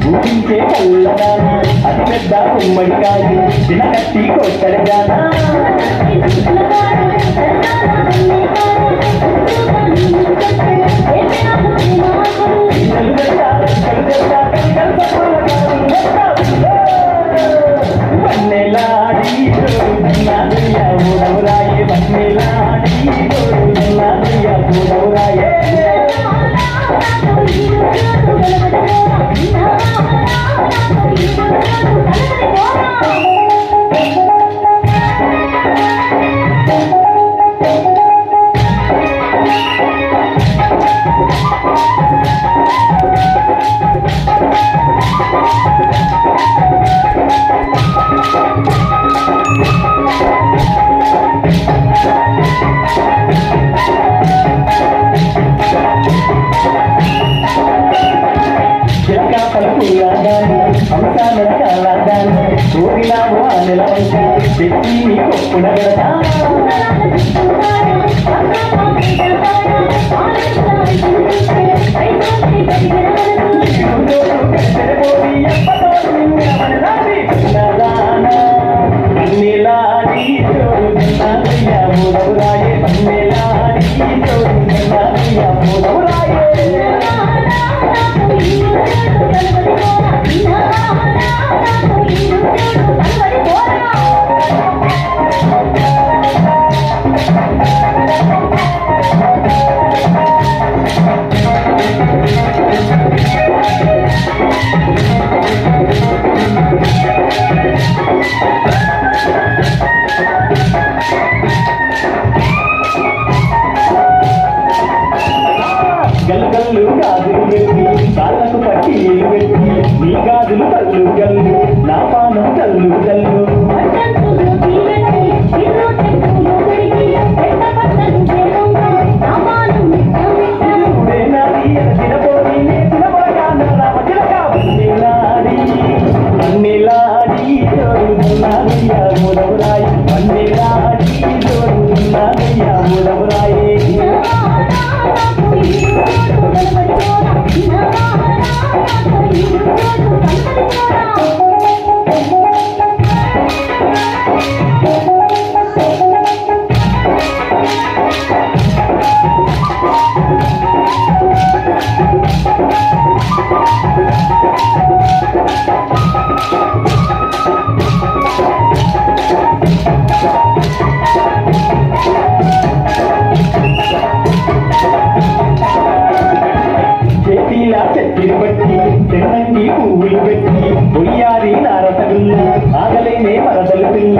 ఊపించే కళ్ళదానా అతి పెద్ద కుమ్మడికాయ తినకట్టి కొట్టడగానా వన్నెలాడి ఊడవురాయే వన్నెలాడి ఊడవురాయే పెట్టి కొప్పుడగడతా పన్నెలాడి మూడవురాయే పన్నెలాడి మూడవురాయే గల్లు గాజులు పెట్టి కాళ్ళకు పట్టీలు పెట్టి నీ గాజులు కల్లు గల్లు నా పానం కల్లు కల్లు వన్నెలాడి మూడవురాయి వన్నెలాడి మూడవురాయే చెట్టిని బట్టి తినండి పువ్వులు పెట్టి పొయ్యారి నారసగుల్ల ఆగలేనే మరదలు పిల్ల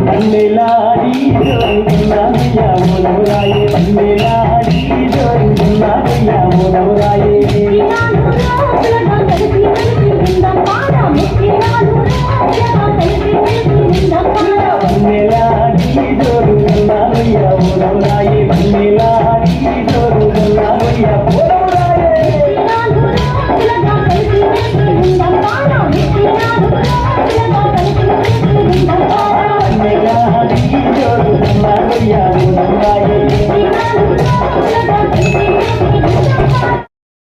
పన్నెలాడి మూడవురాయే పన్నెలాడి మూడవురాయే